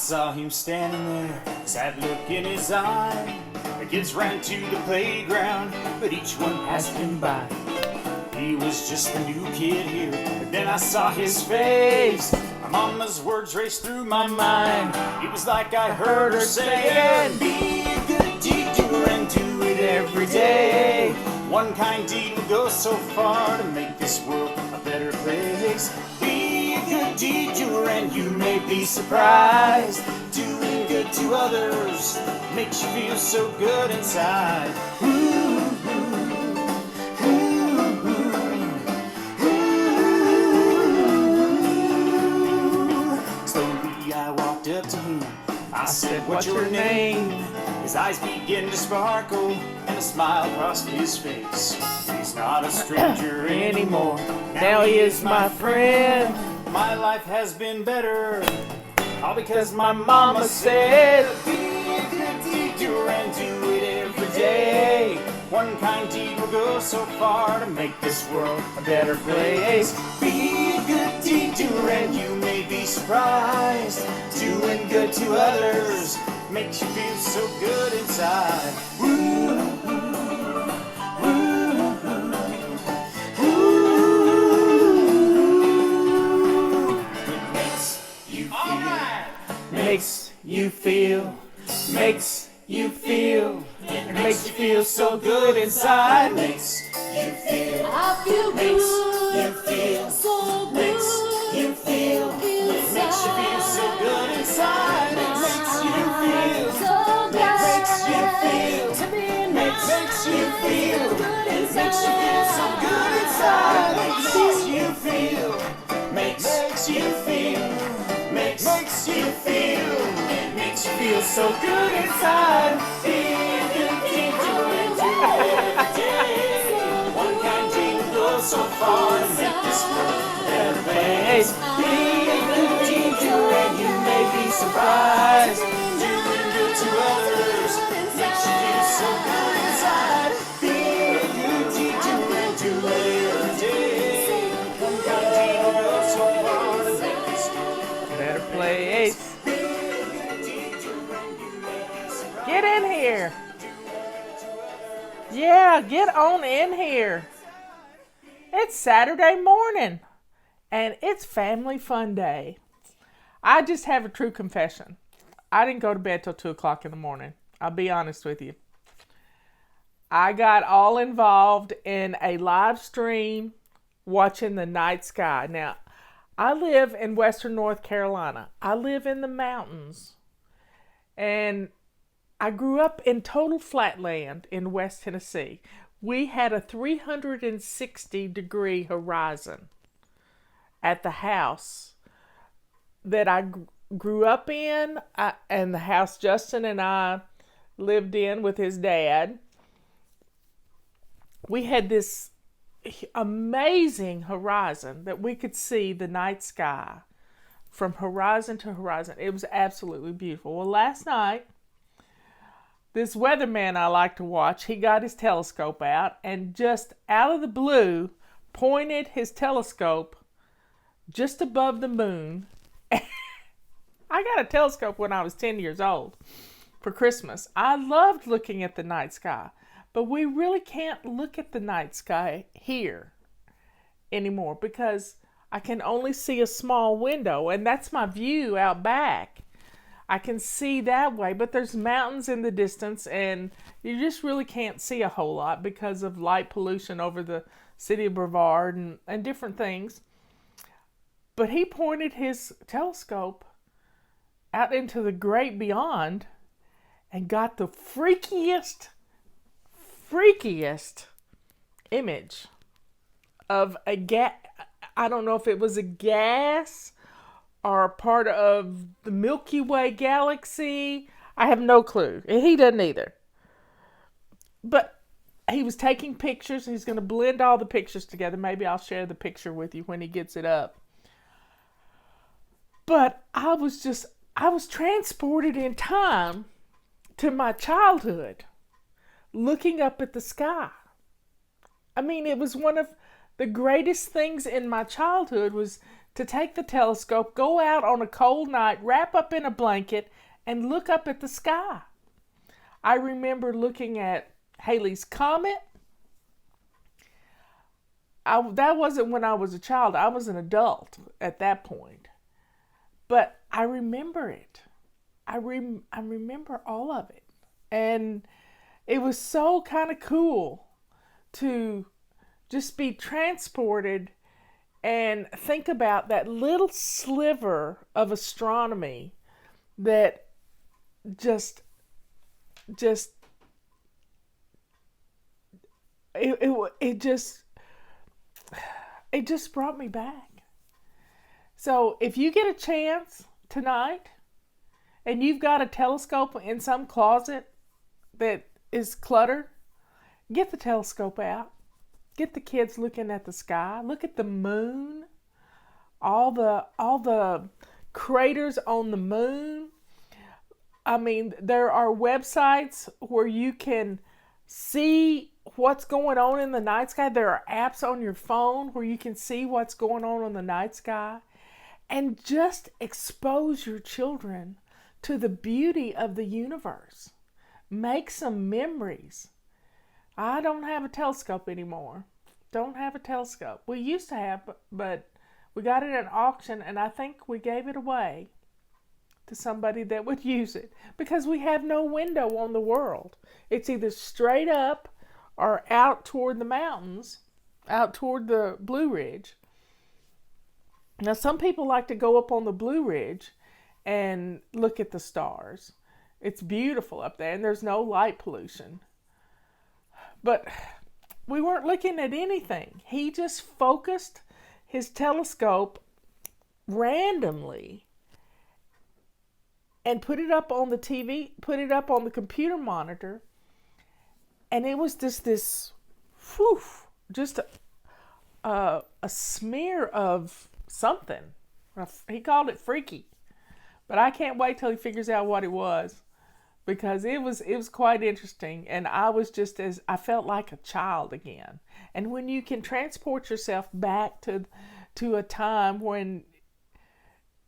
saw him standing there, sad look in his eye. The kids ran to the playground, but each one passed him by. He was just a new kid here, but then I saw his face. My mama's words raced through my mind. It was like I heard her saying, be a good deed doer and do it every day. One kind deed will go so far to make this world a better place. Be a good deed doer and you may be surprised. Doing good to others makes you feel so good inside. Slowly I walked up to him. I said, what's your name? His eyes began to sparkle and a smile crossed his face. He's not a stranger anymore. Now he is my friend. My life has been better, all because my mama said, be a good deed doer and do it every day. One kind deed will go so far to make this world a better place. Be a good deed doer and you may be surprised. Doing good to others makes you feel so good inside. Makes you feel, makes you feel, it makes you feel so good inside. Makes you feel, I feel makes good, you feel, so makes you feel, it makes you feel so good inside. It makes you feel, so it makes you feel, to be it makes you feel, it makes you feel so good inside. It makes you feel, makes you feel, makes you feel, it makes you feel so good inside. Be a good deed doer and do it every day. One kind deed will go so far to make this world a better place. Be a good deed doer and you may be surprised. Doing good to others makes you feel so good inside. Be a good deed doer and do it every day. One kind deed will go so far to make this world a better place. Get in here. Yeah, get on in here. It's Saturday morning, and it's Family Fun Day. I just have a true confession. I didn't go to bed till 2 o'clock in the morning. I'll be honest with you. I got all involved in a live stream watching the night sky. Now, I live in Western North Carolina. I live in the mountains. And I grew up in total flatland in West Tennessee. We had a 360-degree horizon at the house that I grew up in, and the house Justin and I lived in with his dad. We had this amazing horizon that we could see the night sky from horizon to horizon. It was absolutely beautiful. Well, last night, this weatherman I like to watch, he got his telescope out and just out of the blue pointed his telescope just above the moon. I got a telescope when I was 10 years old for Christmas. I loved looking at the night sky, but we really can't look at the night sky here anymore because I can only see a small window, and that's my view out back. I can see that way, but there's mountains in the distance, and you just really can't see a whole lot because of light pollution over the city of Brevard and different things. But he pointed his telescope out into the great beyond and got the freakiest image of a gas. I don't know if it was a gas or a part of the Milky Way galaxy. I have no clue. He doesn't either. But he was taking pictures. He's going to blend all the pictures together. Maybe I'll share the picture with you when he gets it up. But I was transported in time to my childhood, looking up at the sky. I mean, it was one of the greatest things in my childhood was to take the telescope, go out on a cold night, wrap up in a blanket, and look up at the sky. I remember looking at Halley's Comet. That wasn't when I was a child. I was an adult at that point. But I remember it. I remember all of it. And it was so kind of cool to just be transported and think about that little sliver of astronomy that just it just brought me back. So if you get a chance tonight and you've got a telescope in some closet that is cluttered, get the telescope out. Get the kids looking at the sky. Look at the moon. All the craters on the moon. I mean, there are websites where you can see what's going on in the night sky. There are apps on your phone where you can see what's going on in the night sky. And just expose your children to the beauty of the universe. Make some memories. I don't have a telescope anymore. Don't have a telescope. We used to have, but we got it at auction, and I think we gave it away to somebody that would use it because we have no window on the world. It's either straight up or out toward the mountains, out toward the Blue Ridge. Now, some people like to go up on the Blue Ridge and look at the stars. It's beautiful up there, and there's no light pollution. But we weren't looking at anything. He just focused his telescope randomly and put it up on the TV, put it up on the computer monitor, and it was just this, whew, just a smear of something. He called it freaky, but I can't wait till he figures out what it was. Because it was quite interesting, and I felt like a child again. And when you can transport yourself back to a time when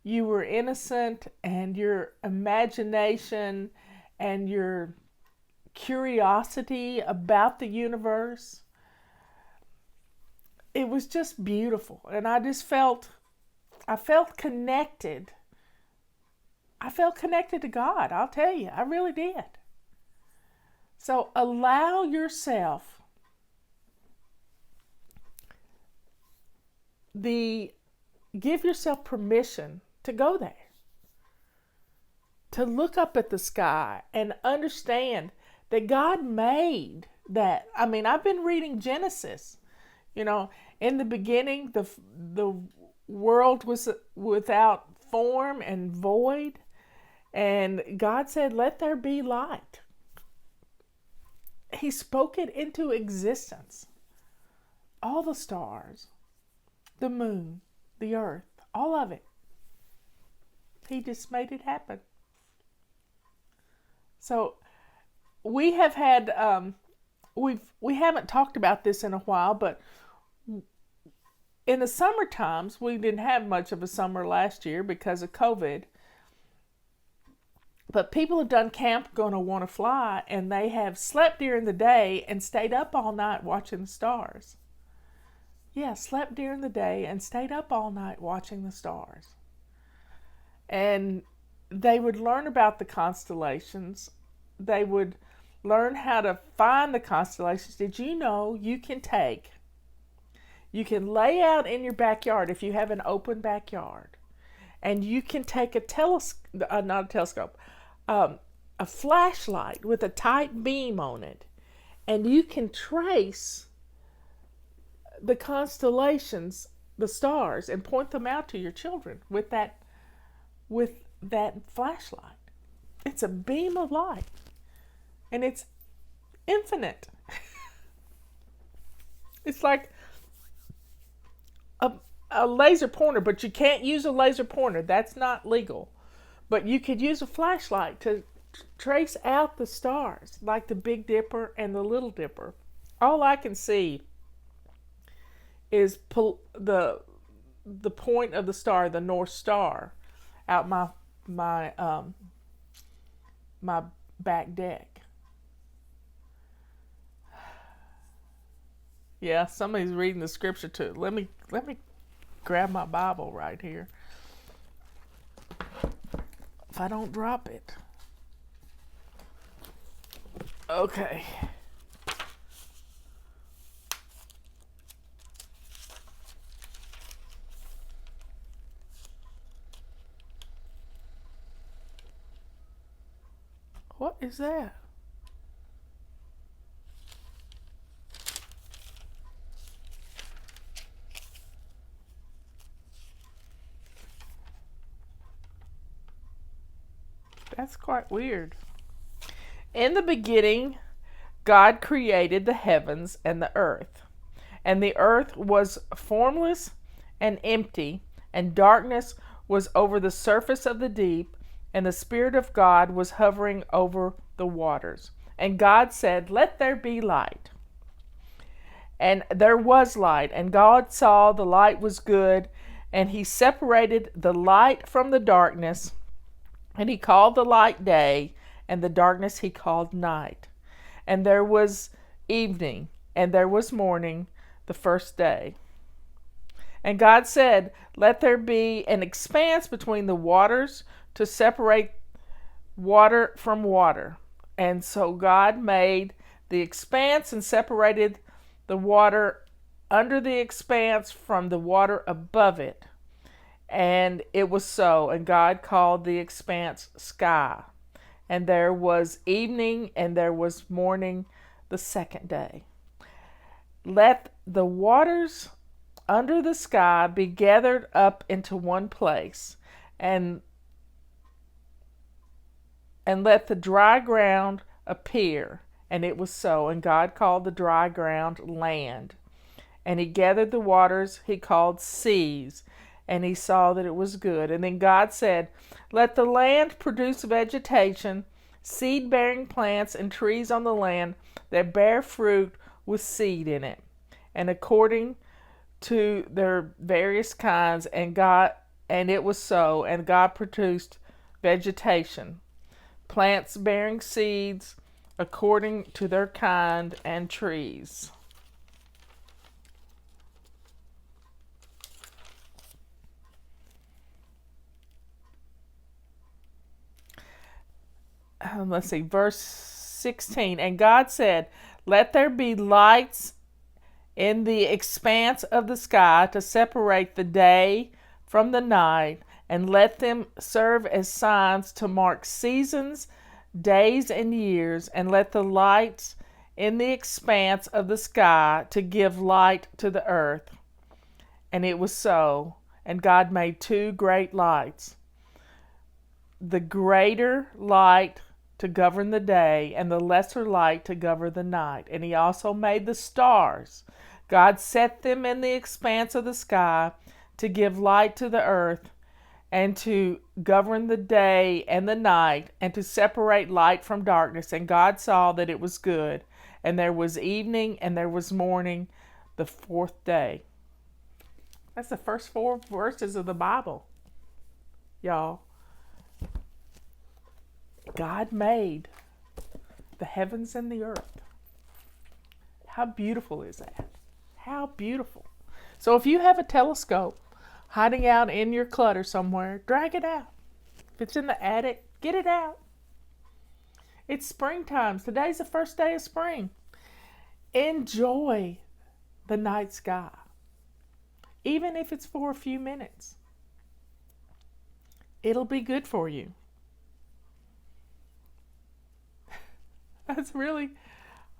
you were innocent and your imagination and your curiosity about the universe, it was just beautiful. And I felt connected. I felt connected to God, I'll tell you. I really did. So allow yourself give yourself permission to go there. To look up at the sky and understand that God made that. I mean, I've been reading Genesis. You know, in the beginning, the world was without form and void. And God said, let there be light. He spoke it into existence. All the stars, the moon, the earth, all of it. He just made it happen. So we have had, we haven't talked about this in a while, but in the summer times, we didn't have much of a summer last year because of COVID. But people have done Camp Gonna Wanna Fly, and they have slept during the day and stayed up all night watching the stars. Yeah, slept during the day and stayed up all night watching the stars. And they would learn about the constellations. They would learn how to find the constellations. Did you know you can lay out in your backyard if you have an open backyard, and you can take a flashlight with a tight beam on it, and you can trace the constellations, the stars, and point them out to your children with that flashlight. It's a beam of light, and it's infinite. It's like a laser pointer, but you can't use a laser pointer. That's not legal. But you could use a flashlight to trace out the stars, like the Big Dipper and the Little Dipper. All I can see is the the point of the star, the North Star, out my back deck. Yeah, somebody's reading the scripture too. Let me grab my Bible right here. If I don't drop it. Okay. What is that? That's quite weird. In the beginning, God created the heavens and the earth. And the earth was formless and empty, and darkness was over the surface of the deep, and the Spirit of God was hovering over the waters. And God said, "Let there be light." And there was light, and God saw the light was good, and he separated the light from the darkness, and he called the light day, and the darkness he called night. And there was evening, and there was morning, the first day. And God said, "Let there be an expanse between the waters to separate water from water." And so God made the expanse and separated the water under the expanse from the water above it. And it was so. And God called the expanse sky. And there was evening and there was morning the second day. Let the waters under the sky be gathered up into one place, and let the dry ground appear. And it was so. And God called the dry ground land. And he gathered the waters he called seas. And he saw that it was good. And then God said, "Let the land produce vegetation, seed-bearing plants and trees on the land that bear fruit with seed in it, and according to their various kinds." And it was so. And God produced vegetation, plants bearing seeds according to their kind, and trees. Let's see, verse 16. And God said, "Let there be lights in the expanse of the sky to separate the day from the night, and let them serve as signs to mark seasons, days, and years, and let the lights in the expanse of the sky to give light to the earth." And it was so. And God made two great lights, the greater light to govern the day, and the lesser light to govern the night. And he also made the stars. God set them in the expanse of the sky to give light to the earth, and to govern the day and the night, and to separate light from darkness. And God saw that it was good. And there was evening and there was morning, the fourth day. That's the first 4 verses of the Bible, y'all. God made the heavens and the earth. How beautiful is that? How beautiful. So if you have a telescope hiding out in your clutter somewhere, drag it out. If it's in the attic, get it out. It's springtime. Today's the first day of spring. Enjoy the night sky, even if it's for a few minutes. It'll be good for you. That's really,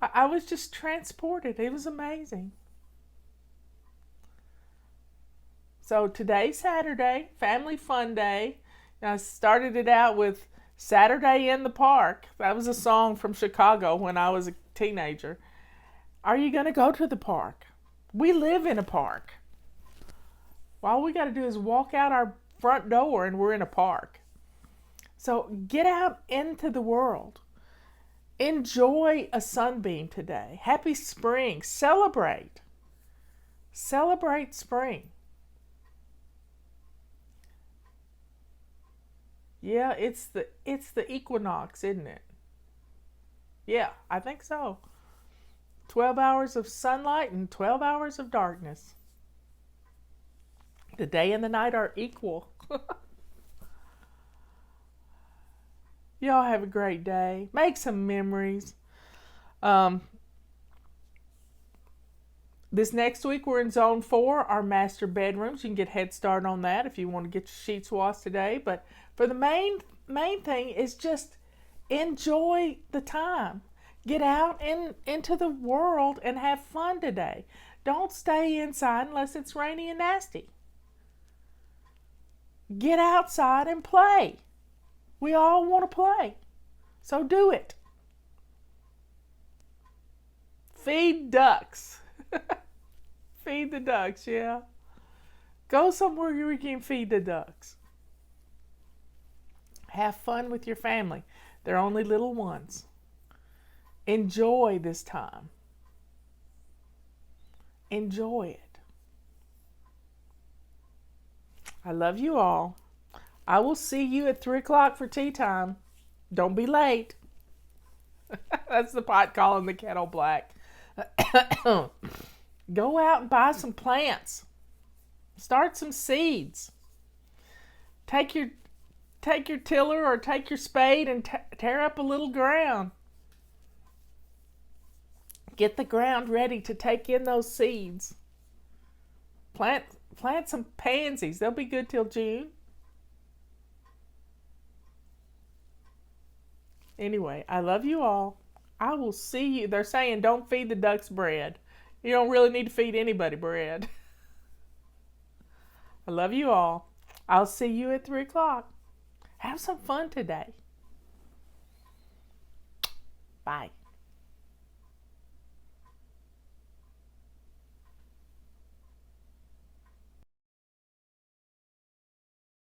I was just transported. It was amazing. So today's Saturday, Family Fun Day. I started it out with Saturday in the Park. That was a song from Chicago when I was a teenager. Are you going to go to the park? We live in a park. All we got to do is walk out our front door and we're in a park. So get out into the world. Enjoy a sunbeam today. Happy spring. Celebrate. Celebrate spring. Yeah, it's the equinox, isn't it? Yeah, I think so. 12 hours of sunlight and 12 hours of darkness. The day and the night are equal. Y'all have a great day. Make some memories. Um, this next week we're in zone 4, our master bedrooms. You can get head start on that if you want to get your sheets washed today. But for the main thing is just enjoy the time. Get out into the world and have fun today. Don't stay inside unless it's rainy and nasty. Get outside and play. We all want to play. So do it. Feed ducks. Feed the ducks, yeah. Go somewhere where you can feed the ducks. Have fun with your family. They're only little ones. Enjoy this time. Enjoy it. I love you all. I will see you at 3 o'clock for tea time. Don't be late. That's the pot calling the kettle black. Go out and buy some plants. Start some seeds. Take your tiller or take your spade and tear up a little ground. Get the ground ready to take in those seeds. Plant some pansies. They'll be good till June. Anyway, I love you all. I will see you. They're saying don't feed the ducks bread. You don't really need to feed anybody bread. I love you all. I'll see you at 3 o'clock. Have some fun today. Bye.